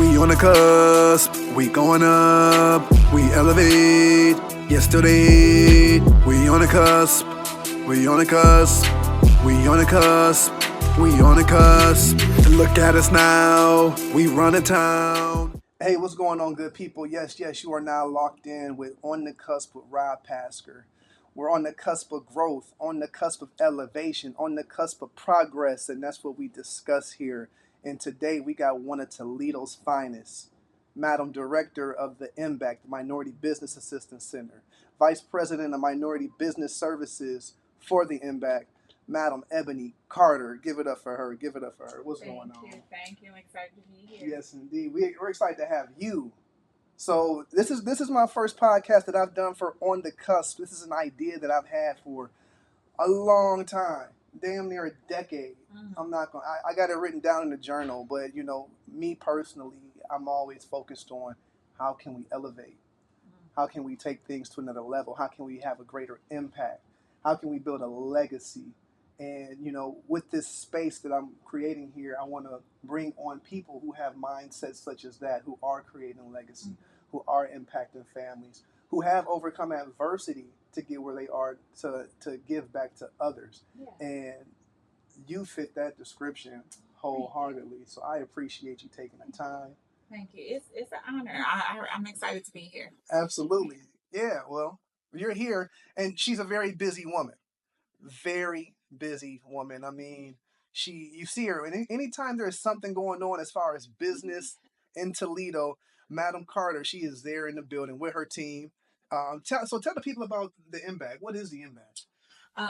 We on the cusp, we going up, we elevate, yes to the head. We on the cusp, we on the cusp, we on the cusp, we on the cusp. Look at us now, we running town. Hey, what's going on, good people? Yes, you are now locked in with On the Cusp with Rob Pasker. We're on the cusp of growth, on the cusp of elevation, on the cusp of progress, and that's what we discuss here. And today we got one of Toledo's finest, Madam Director of the MBAC, the Minority Business Assistance Center, Vice President of Minority Business Services for the MBAC, Madam Ebony Carter. Give it up for her. Give it up for her. What's going on? Thank you. I'm excited to be here. Yes, indeed. We're excited to have you. So this is my first podcast that I've done for On the Cusp. This is an idea that I've had for a long time, damn near a decade. I'm not gonna. I got it written down in the journal, but me personally, I'm always focused on how can we elevate, how can we take things to another level, how can we have a greater impact, how can we build a legacy, and with this space that I'm creating here, I want to bring on people who have mindsets such as that, who are creating legacy, who are impacting families, who have overcome adversity to get where they are to give back to others. Yeah. And you fit that description wholeheartedly. So I appreciate you taking the time. Thank you. It's an honor. I'm excited to be here. Absolutely. Yeah, well, you're here, and she's a very busy woman. Very busy woman. I mean, you see her, and anytime there's something going on as far as business in Toledo, Madam Carter, she is there in the building with her team. Tell the people about the MBAC. What is the MBAC?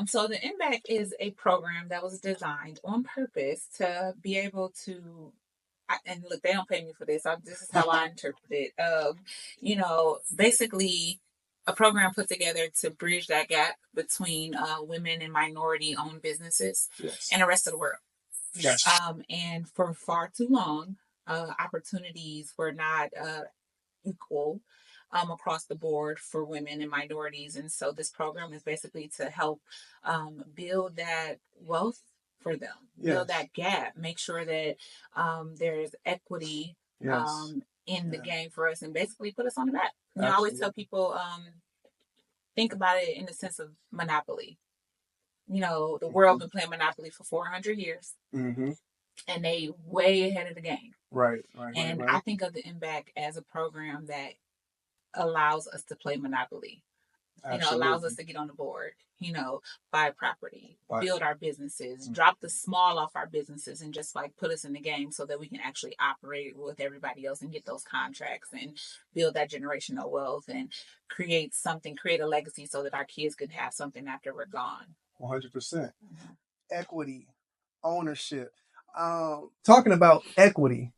So the MBAC is a program that was designed on purpose to be able to, and look, they don't pay me for this. This is how I interpret it. Basically a program put together to bridge that gap between women and minority-owned businesses and the rest of the world. Yes. And for far too long, opportunities were not equal across the board for women and minorities. And so this program is basically to help build that wealth for them, build that gap, make sure that there's equity in the game for us, and basically put us on the map. I always tell people, think about it in the sense of monopoly. The world been playing Monopoly for 400 years. Mm-hmm. And they way ahead of the game. Right. I think of the MBAC as a program that allows us to play Monopoly. Allows us to get on the board, buy property, build our businesses, drop the small off our businesses, and just put us in the game so that we can actually operate with everybody else and get those contracts and build that generational wealth and create a legacy so that our kids could have something after we're gone. 100%. Equity, ownership. Talking about equity,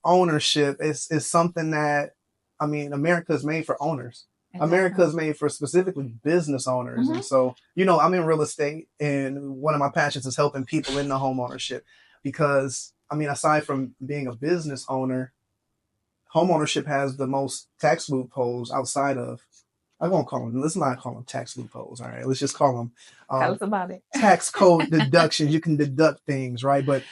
ownership is something that, America is made for owners. Exactly. America is made for specifically business owners. Mm-hmm. And so, I'm in real estate, and one of my passions is helping people in the home ownership because, aside from being a business owner, home ownership has the most tax loopholes outside of, let's not call them tax loopholes. All right. Let's just call them tell us about it. Tax code deductions. You can deduct things, right? But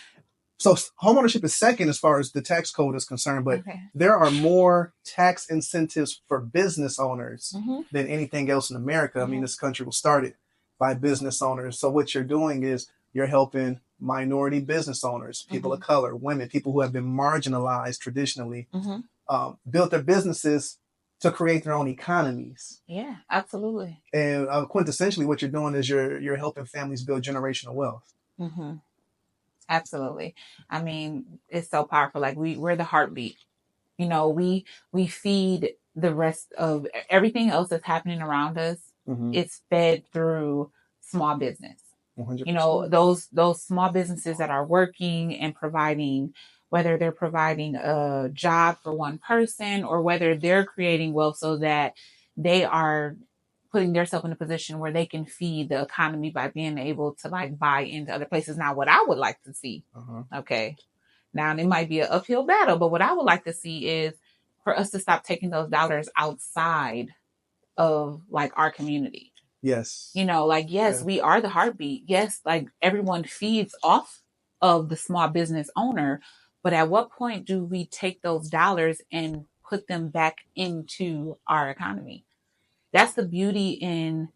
so homeownership is second as far as the tax code is concerned, but there are more tax incentives for business owners than anything else in America. This country was started by business owners. So what you're doing is you're helping minority business owners, people of color, women, people who have been marginalized traditionally, build their businesses to create their own economies. Yeah, absolutely. And quintessentially what you're doing is you're helping families build generational wealth. Mm-hmm. Absolutely. It's so powerful. We're the heartbeat. We feed the rest of everything else that's happening around us. Mm-hmm. It's fed through small business. 100%. Those small businesses that are working and providing, whether they're providing a job for one person or whether they're creating wealth so that they are putting themselves in a position where they can feed the economy by being able to buy into other places. Now, what I would like to see, now it might be an uphill battle, but what I would like to see is for us to stop taking those dollars outside of our community. Yes. We are the heartbeat. Yes. Everyone feeds off of the small business owner, But at what point do we take those dollars and put them back into our economy? That's the beauty in,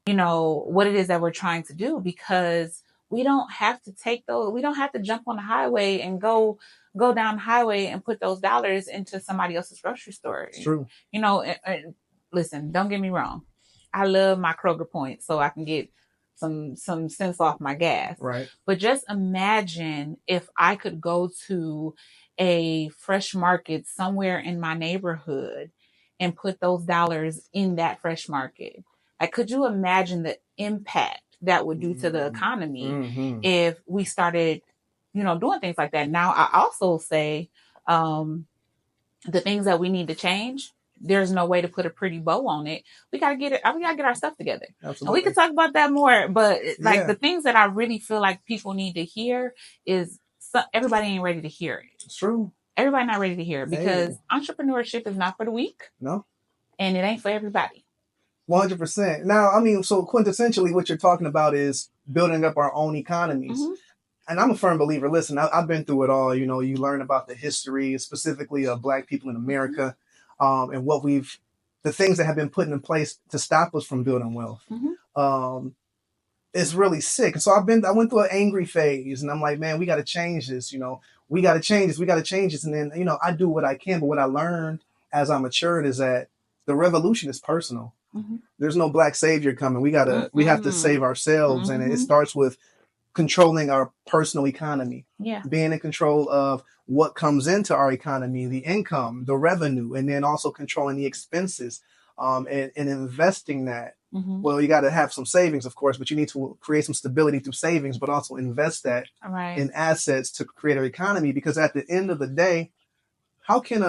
what it is that we're trying to do, because we don't have to take those, we don't have to jump on the highway and go down the highway and put those dollars into somebody else's grocery store. It's true. And listen, don't get me wrong. I love my Kroger points so I can get some cents off my gas. Right. But just imagine if I could go to a fresh market somewhere in my neighborhood and put those dollars in that fresh market. Like, could you imagine the impact that would do to the economy if we started, doing things like that? Now, I also say the things that we need to change, there's no way to put a pretty bow on it. We gotta get our stuff together. Absolutely. And we can talk about that more, but the things that I really feel like people need to hear is everybody ain't ready to hear it. It's true. Everybody not ready to hear it because entrepreneurship is not for the weak. No. And it ain't for everybody. 100%. Now, I mean, so quintessentially what you're talking about is building up our own economies. Mm-hmm. And I'm a firm believer. Listen, I've been through it all. You learn about the history, specifically of Black people in America, and the things that have been put in place to stop us from building wealth. Mm-hmm. It's really sick. So I went through an angry phase, and I'm like, man, we got to change this. We got to change this. And then, I do what I can. But what I learned as I matured is that the revolution is personal. Mm-hmm. There's no Black savior coming. We have to save ourselves. Mm-hmm. And it starts with controlling our personal economy, being in control of what comes into our economy, the income, the revenue, and then also controlling the expenses, and investing that. Mm-hmm. Well, you got to have some savings, of course, but you need to create some stability through savings, but also invest that in assets to create our economy. Because at the end of the day, how can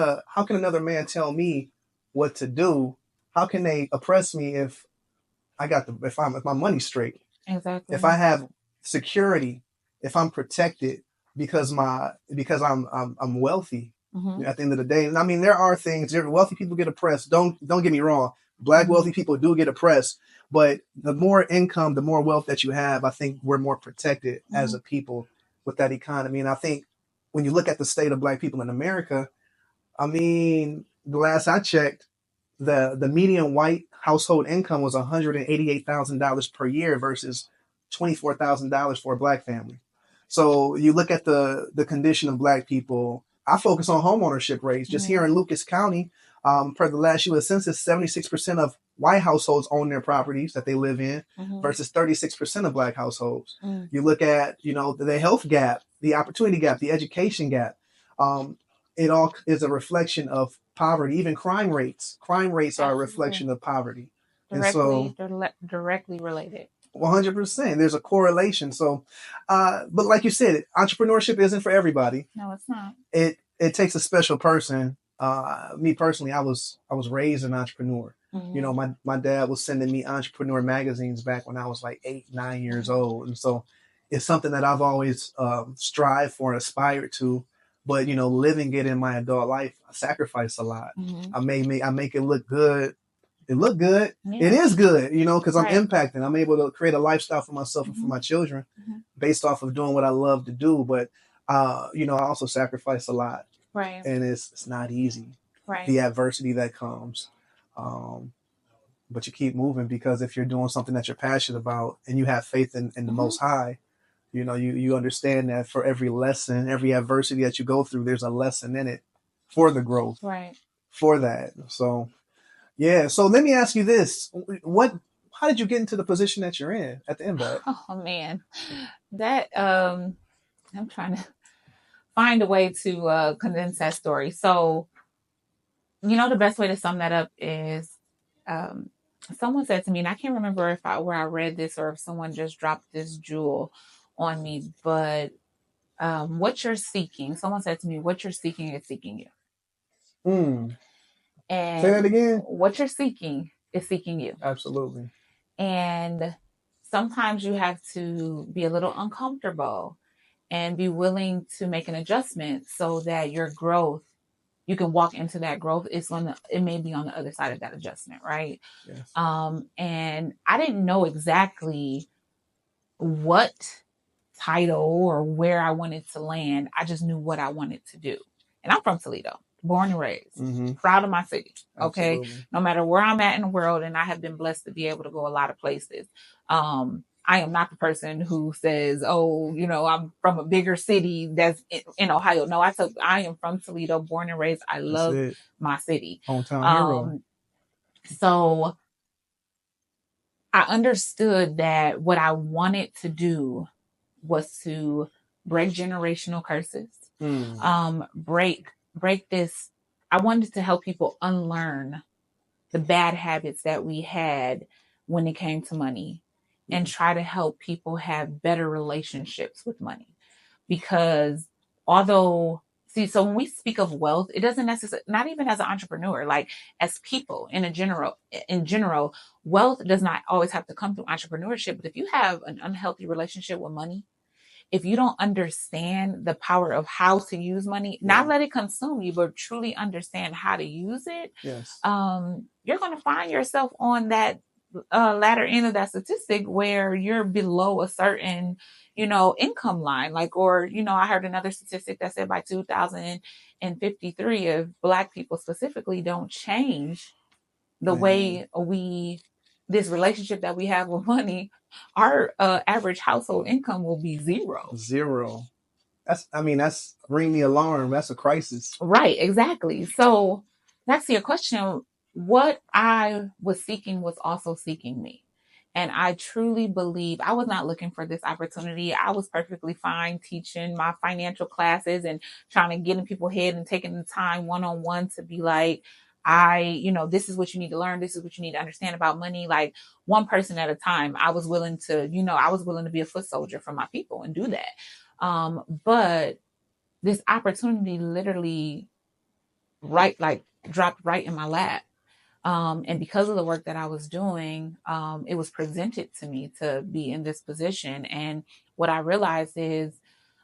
another man tell me what to do? How can they oppress me if my money's straight? Exactly. If I have security, if I'm protected because I'm wealthy. Mm-hmm. At the end of the day, and I mean, there are things. Wealthy people get oppressed. Don't get me wrong. Black wealthy people do get oppressed, but the more income, the more wealth that you have, I think we're more protected as a people with that economy. And I think when you look at the state of Black people in America, I mean, the last I checked, the median white household income was $188,000 per year versus $24,000 for a Black family. So you look at the condition of Black people. I focus on homeownership rates. Just here in Lucas County, per the last U.S. Census, 76% of white households own their properties that they live in versus 36% of Black households. You look at, the health gap, the opportunity gap, the education gap. It all is a reflection of poverty. Even crime rates. Crime rates are a reflection of poverty. Directly related. 100%. There's a correlation. So, but like you said, entrepreneurship isn't for everybody. No, it's not. It takes a special person. Me personally, I was raised an entrepreneur. Mm-hmm. My dad was sending me entrepreneur magazines back when I was like 8, 9 years old. And so it's something that I've always strived for and aspired to. But, living it in my adult life, I sacrificed a lot. Mm-hmm. I make it look good. It looked good. Yeah. It is good, because I'm impacting. I'm able to create a lifestyle for myself and for my children based off of doing what I love to do. But, I also sacrifice a lot. Right. And it's not easy. Right. The adversity that comes. But you keep moving because if you're doing something that you're passionate about and you have faith in the Most High, you understand that for every lesson, every adversity that you go through, there's a lesson in it for the growth. Right. For that. So, yeah. So let me ask you this. How did you get into the position that you're in at the MBAC? Oh, man. That, I'm trying to find a way to condense that story. So, the best way to sum that up is someone said to me, and I can't remember where I read this or if someone just dropped this jewel on me, but what you're seeking, someone said to me, what you're seeking is seeking you. And say that again. What you're seeking is seeking you. Absolutely. And sometimes you have to be a little uncomfortable and be willing to make an adjustment so that your growth, you can walk into that growth. It may be on the other side of that adjustment, right? Yes. And I didn't know exactly what title or where I wanted to land. I just knew what I wanted to do. And I'm from Toledo, born and raised, proud of my city. Okay. Absolutely. No matter where I'm at in the world, and I have been blessed to be able to go a lot of places. I am not the person who says, oh, I'm from a bigger city that's in Ohio. No, I am from Toledo, born and raised. I love my city. Hometown hero. So I understood that what I wanted to do was to break generational curses, break this. I wanted to help people unlearn the bad habits that we had when it came to money, and try to help people have better relationships with money. Because so when we speak of wealth, it doesn't necessarily, not even as an entrepreneur, like as people in general, wealth does not always have to come through entrepreneurship. But if you have an unhealthy relationship with money, if you don't understand the power of how to use money, not let it consume you, but truly understand how to use it, you're going to find yourself on that latter end of that statistic where you're below a certain, income line. Like, or, I heard another statistic that said by 2053, if Black people specifically don't change the way this relationship that we have with money, our average household income will be zero. That's ring the alarm. That's a crisis. Right, exactly. So back to your question, what I was seeking was also seeking me. And I truly believe I was not looking for this opportunity. I was perfectly fine teaching my financial classes and trying to get in people's head and taking the time one-on-one to be like, this is what you need to learn. This is what you need to understand about money. Like, one person at a time. I was willing to be a foot soldier for my people and do that. But this opportunity literally dropped right in my lap. And because of the work that I was doing, it was presented to me to be in this position. And what I realized is,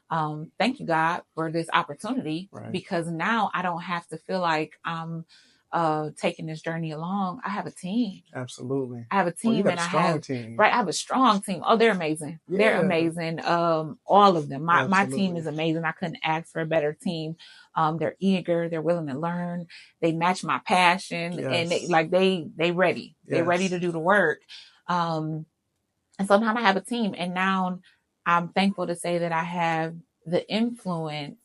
thank you, God, for this opportunity, because now I don't have to feel like I'm taking this journey along. I have a team. Absolutely. I have a team, and I have team. I have a strong team. Oh, they're amazing. Yeah. They're amazing. All of them. My team is amazing. I couldn't ask for a better team. They're eager. They're willing to learn. They match my passion, and they ready. They're ready to do the work. And so now I have a team, and now I'm thankful to say that I have the influence,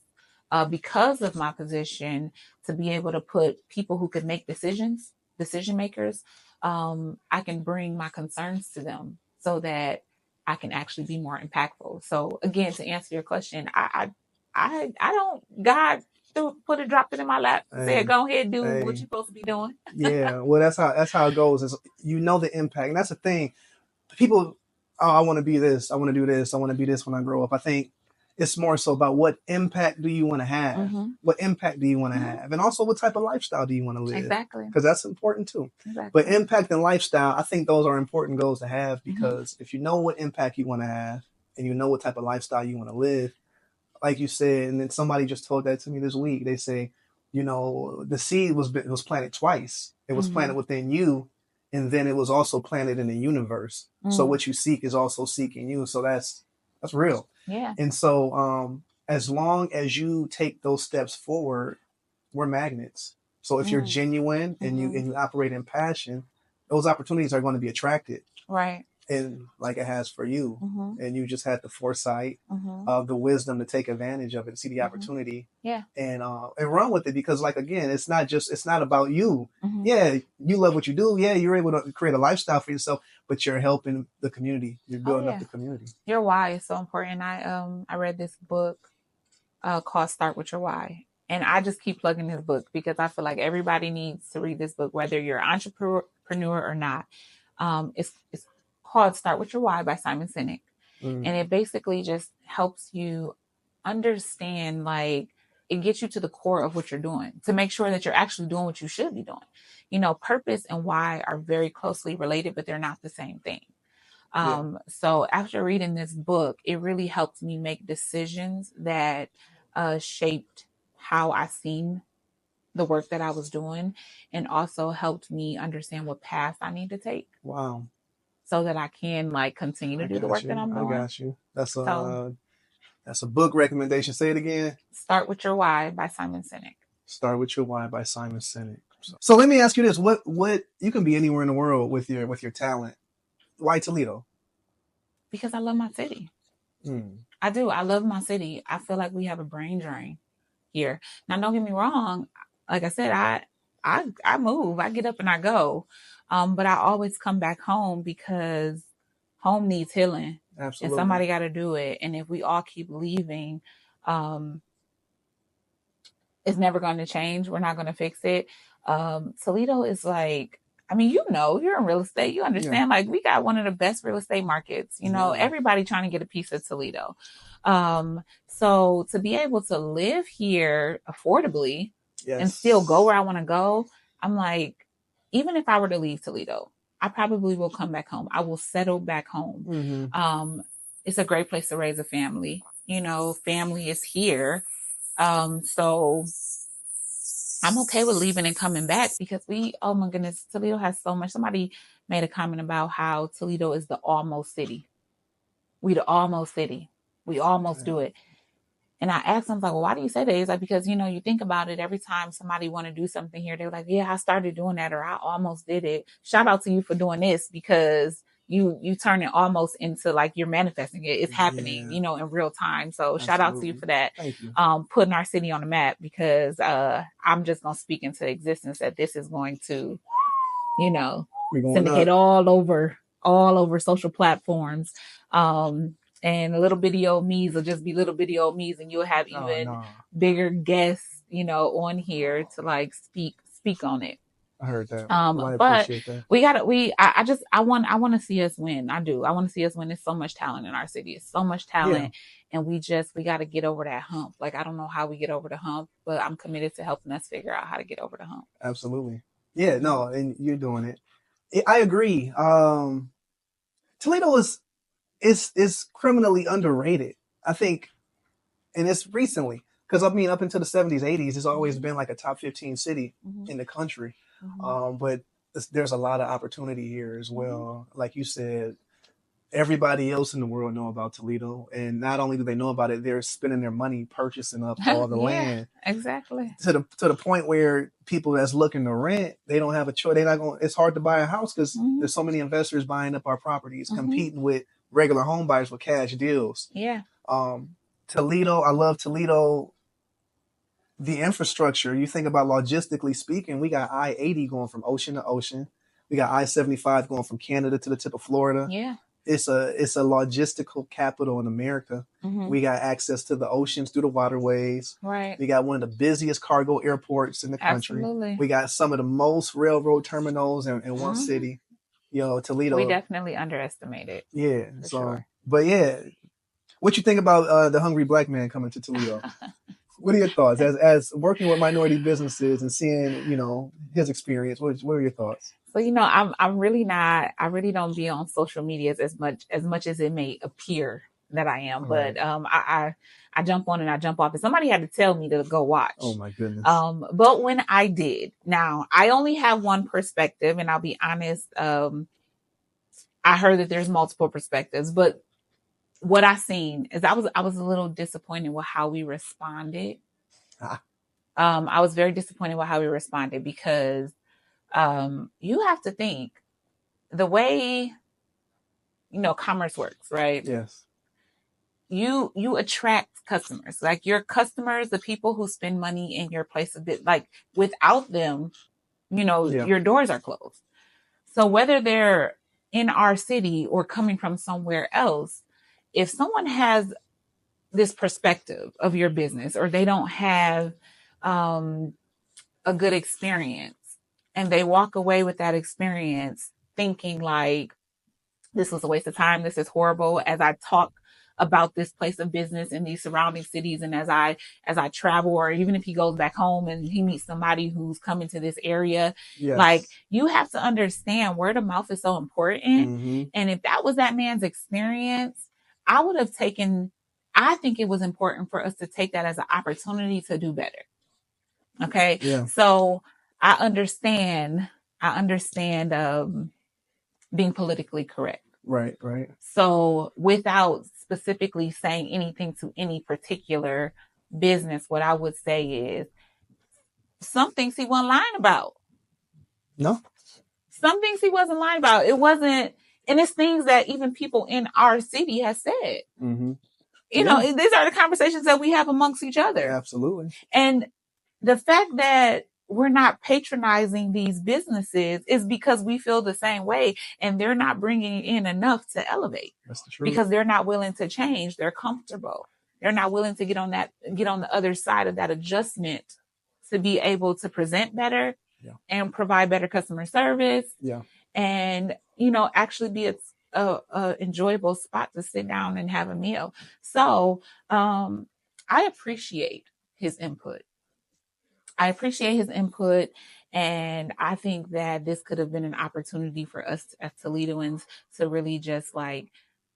because of my position, to be able to put people who could make decision makers. I can bring my concerns to them so that I can actually be more impactful. So again, to answer your question, I don't, God dropped it in my lap, said, go ahead, do what you're supposed to be doing. Yeah. Well, that's how it goes. Is the impact. And that's the thing. People, I want to be this. I want to do this. I want to be this when I grow up. I think it's more so about what impact do you want to have? Mm-hmm. What impact do you want to have? And also, what type of lifestyle do you want to live? Exactly. Because that's important too. Exactly. But impact and lifestyle, I think those are important goals to have, because if you know what impact you want to have and you know what type of lifestyle you want to live, like you said, and then somebody just told that to me this week. They say, the seed was planted twice. It was planted within you, and then it was also planted in the universe. So what you seek is also seeking you. So that's real. Yeah. And so as long as you take those steps forward, we're magnets. So if you're genuine and you operate in passion, those opportunities are going to be attracted. Right. And like it has for you. And you just had the foresight of the wisdom to take advantage of it, see the opportunity. Yeah. And run with it, because again, it's not about you. Yeah, you love what you do. Yeah, you're able to create a lifestyle for yourself, but you're helping the community. You're building up the community. Your why is so important. I read this book called Start With Your Why. And I just keep plugging this book because I feel like everybody needs to read this book, whether you're an entrepreneur or not. It's called Start With Your Why by Simon Sinek. And it basically just helps you understand, it gets you to the core of what you're doing to make sure that you're actually doing what you should be doing. Purpose and why are very closely related, but they're not the same thing. So after reading this book, it really helped me make decisions that shaped how I seen the work that I was doing, and also helped me understand what path I need to take. Wow. So that I can continue to do the work that I'm doing. I got you. That's That's a book recommendation. Say it again. Start with Your Why by Simon Sinek. Start with Your Why by Simon Sinek. So let me ask you this: what you can be anywhere in the world with your talent. Why Toledo? Because I love my city. I do. I love my city. I feel like we have a brain drain here. Now, don't get me wrong. Like I said, I move. I get up and I go. But I always come back home because home needs healing. Absolutely. And somebody got to do it. And if we all keep leaving, it's never going to change. We're not going to fix it. Toledo is like, I mean, you're in real estate. You understand, like we got one of the best real estate markets, everybody trying to get a piece of Toledo. So to be able to live here affordably and still go where I want to go, I'm like, even if I were to leave Toledo, I probably will come back home. I will settle back home. It's a great place to raise a family. Family is here. So I'm okay with leaving and coming back because oh my goodness, Toledo has so much. Somebody made a comment about how Toledo is the almost city. We the almost city. We almost do it. And I asked them, like, well, why do you say that? He's like, because, you think about it, every time somebody want to do something here, they're like, yeah, I started doing that, or I almost did it. Shout out to you for doing this, because you turn it almost into like you're manifesting it. It's happening, in real time. So shout out to you for that. Thank you. Putting our city on the map, because I'm just going to speak into existence that this is going to, syndicate all over social platforms. And little bitty old me's will just be little bitty old me's, and you'll have even bigger guests, on here to like speak on it. I heard that. But that. I want to see us win. I do. I want to see us win. There's so much talent in our city. It's so much talent. Yeah. And we got to get over that hump. Like, I don't know how we get over the hump, but I'm committed to helping us figure out how to get over the hump. Absolutely. Yeah, no, and you're doing it. I agree. Toledo is criminally underrated, I think. And it's recently, because I mean, up until the 70s, 80s, it's always been like a top 15 city in the country. But there's a lot of opportunity here as well. Like you said, everybody else in the world know about Toledo, and not only do they know about it, they're spending their money purchasing up all the land. Exactly. To the point where people that's looking to rent, they don't have a choice. They're not going. It's hard to buy a house because there's so many investors buying up our properties, competing with regular home buyers with cash deals. Yeah. Toledo, I love Toledo. The infrastructure, you think about logistically speaking, we got I-80 going from ocean to ocean. We got I-75 going from Canada to the tip of Florida. Yeah. It's a logistical capital in America. We got access to the oceans through the waterways. Right. We got one of the busiest cargo airports in the country. Absolutely. We got some of the most railroad terminals in one city. Toledo. We definitely underestimate it. Yeah. Sure. But yeah, what you think about the hungry black man coming to Toledo? What are your thoughts as working with minority businesses and seeing, his experience? What are your thoughts? So, I'm really not, I really don't be on social media as much as it may appear that I am. Right. But I jump on and I jump off, and somebody had to tell me to go watch. Oh my goodness. But when I did, now I only have one perspective, and I'll be honest. I heard that there's multiple perspectives, but what I seen is I was a little disappointed with how we responded. I was very disappointed with how we responded, because you have to think the way, commerce works, right? Yes. You attract customers, like your customers, the people who spend money in your place of business. Like, without them, your doors are closed. So whether they're in our city or coming from somewhere else, if someone has this perspective of your business, or they don't have a good experience, and they walk away with that experience thinking like, this was a waste of time, this is horrible, as I talk about this place of business in these surrounding cities, and as I travel, or even if he goes back home and he meets somebody who's coming to this area, like, you have to understand word of mouth is so important. And if that was that man's experience, I think it was important for us to take that as an opportunity to do better. Okay. Yeah. So I understand being politically correct. Right, right. So without specifically saying anything to any particular business, what I would say is some things he wasn't lying about. No. Some things he wasn't lying about. It wasn't, and it's things that even people in our city have said. Mm-hmm. You know, these are the conversations that we have amongst each other. Absolutely. And the fact that we're not patronizing these businesses is because we feel the same way, and they're not bringing in enough to elevate. That's the truth. Because they're not willing to change. They're comfortable. They're not willing to get on the other side of that adjustment to be able to present better and provide better customer service. Yeah. And, you know, actually be a enjoyable spot to sit down and have a meal. So, I appreciate his input. And I think that this could have been an opportunity for us as Toledoans to really just like,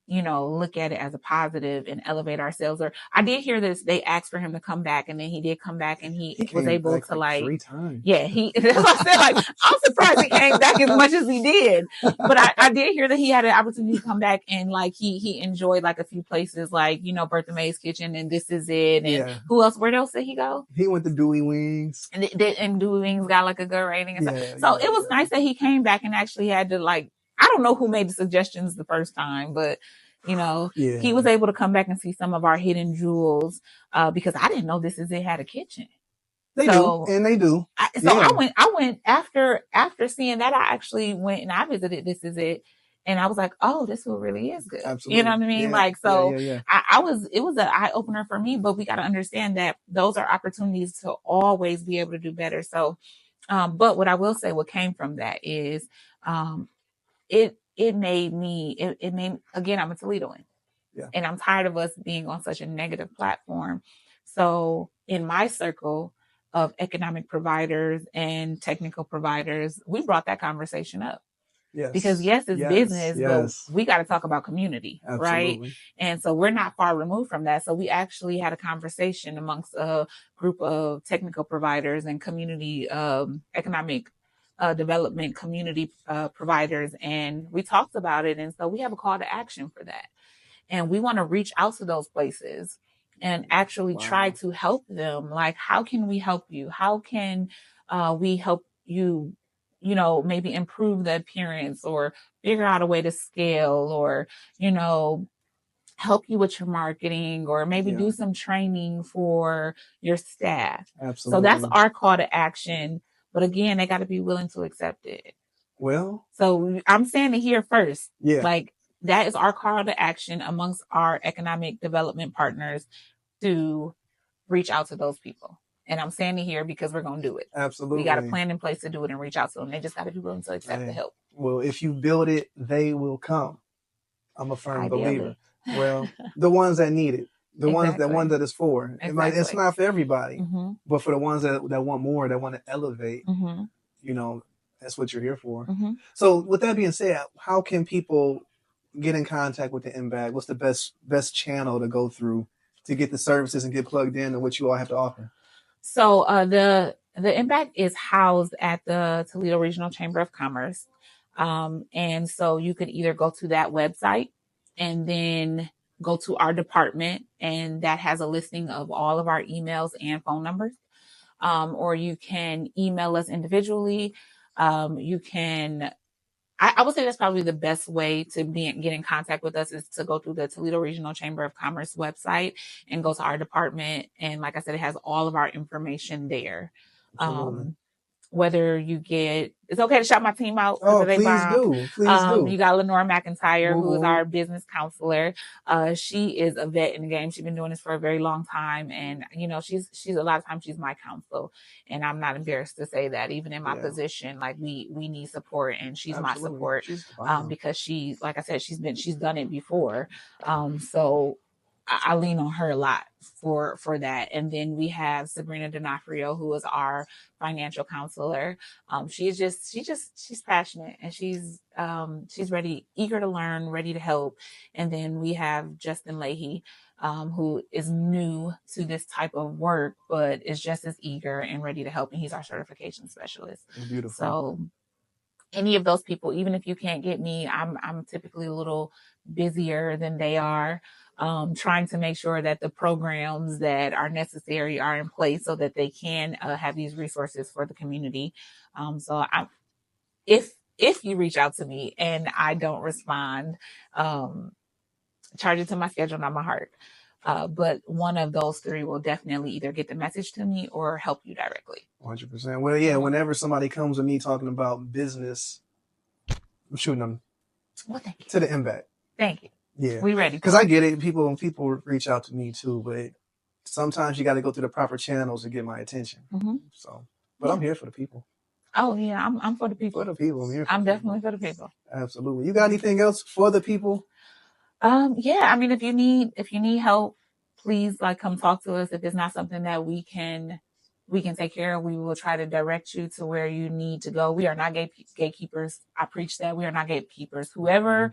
you know, look at it as a positive and elevate ourselves. Or I did hear this, they asked for him to come back, and then he did come back, and he was able to like 3 times. Yeah, that's what I said, like, I'm surprised he came back as much as he did. But I did hear that he had an opportunity to come back, and like he enjoyed like a few places, like, you know, Bertha Mae's Kitchen and This Is It. And who else? Where else did he go? He went to Dewey Wings. And Dewey Wings got like a good rating and stuff. So it was nice that he came back and actually had to like, I don't know who made the suggestions the first time, but you know, he was able to come back and see some of our hidden jewels, because I didn't know This Is It had a kitchen. They do. I went after seeing that. I actually went and I visited This Is It, and I was like, oh, this one really is good. Absolutely. You know what I mean? Like, so it was an eye opener for me, but we got to understand that those are opportunities to always be able to do better. So, but what I will say, what came from that is, it made me, again, I'm a Toledoan. Yeah. And I'm tired of us being on such a negative platform. So in my circle of economic providers and technical providers, we brought that conversation up. Yes. Because it's business, but we got to talk about community, right? And so we're not far removed from that. So we actually had a conversation amongst a group of technical providers and community economic development community providers, and we talked about it. And so we have a call to action for that. And we want to reach out to those places and actually try to help them. Like, how can we help you? How can we help you, you know, maybe improve the appearance or figure out a way to scale, or, you know, help you with your marketing, or maybe do some training for your staff. Absolutely. So that's our call to action. But again, they got to be willing to accept it. Well, so I'm saying it here first. Yeah. Like, that is our call to action amongst our economic development partners to reach out to those people. And I'm saying it here because we're going to do it. Absolutely. We got a plan in place to do it and reach out to them. They just got to be willing to accept the help. Well, if you build it, they will come. I'm a firm believer. Well, the ones that need it. The ones that it's for. Exactly. It's not for everybody, but for the ones that want more, that want to elevate, you know, that's what you're here for. So with that being said, how can people get in contact with the MBAC? What's the best channel to go through to get the services and get plugged in and what you all have to offer? So the MBAC is housed at the Toledo Regional Chamber of Commerce. And so you could either go to that website and then go to our department, and that has a listing of all of our emails and phone numbers. Or you can email us individually. You can, I would say that's probably the best way to get in contact with us, is to go through the Toledo Regional Chamber of Commerce website and go to our department. And like I said, it has all of our information there. Whether you get, it's okay to shout my team out. Oh, please do. Please do. You got Lenore McIntyre, who is our business counselor. She is a vet in the game. She's been doing this for a very long time. And, you know, she's a lot of times she's my counsel. And I'm not embarrassed to say that, even in my position, like we need support, and she's my support. Because she, like I said, she's done it before. So I lean on her a lot for that. And then we have Sabrina D'Onofrio, who is our financial counselor. She's passionate, and she's ready, eager to learn, ready to help. And then we have Justin Leahy, who is new to this type of work, but is just as eager and ready to help. And he's our certification specialist. Beautiful. So any of those people, even if you can't get me, I'm typically a little busier than they are, trying to make sure that the programs that are necessary are in place so that they can have these resources for the community. So if you reach out to me and I don't respond, charge it to my schedule, not my heart. But one of those three will definitely either get the message to me or help you directly. 100%. Well, yeah, whenever somebody comes to me talking about business, I'm shooting them to the MBAC. Thank you. Yeah. We ready. Because I get it. People reach out to me too, but sometimes you got to go through the proper channels to get my attention. So, but I'm here for the people. Oh yeah, I'm for the people. For the people. I'm here for I'm the definitely people. for the people. Absolutely. You got anything else for the people? Yeah, I mean, if you need help, please come talk to us. If it's not something that we can take care of, we will try to direct you to where you need to go. We are not gatekeepers. I preach that we are not gatekeepers. Whoever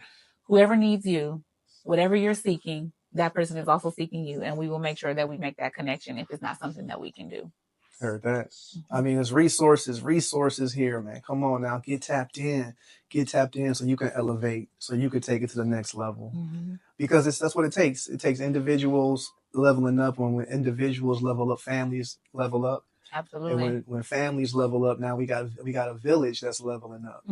needs you, whatever you're seeking, that person is also seeking you, and we will make sure that we make that connection if it's not something that we can do. Heard that. I mean, it's resources here, man. Come on now, get tapped in so you can elevate, so you can take it to the next level. Because that's what it takes. It takes individuals leveling up. When individuals level up, families level up. Absolutely. And when families level up, now we got a village that's leveling up.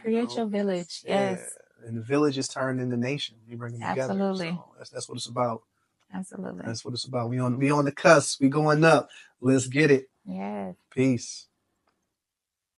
Create your village. Yes. Yeah. And the village is turned into nation. We bring them together. Absolutely. So that's what it's about. Absolutely. That's what it's about. We on the cusp. We going up. Let's get it. Yes. Peace.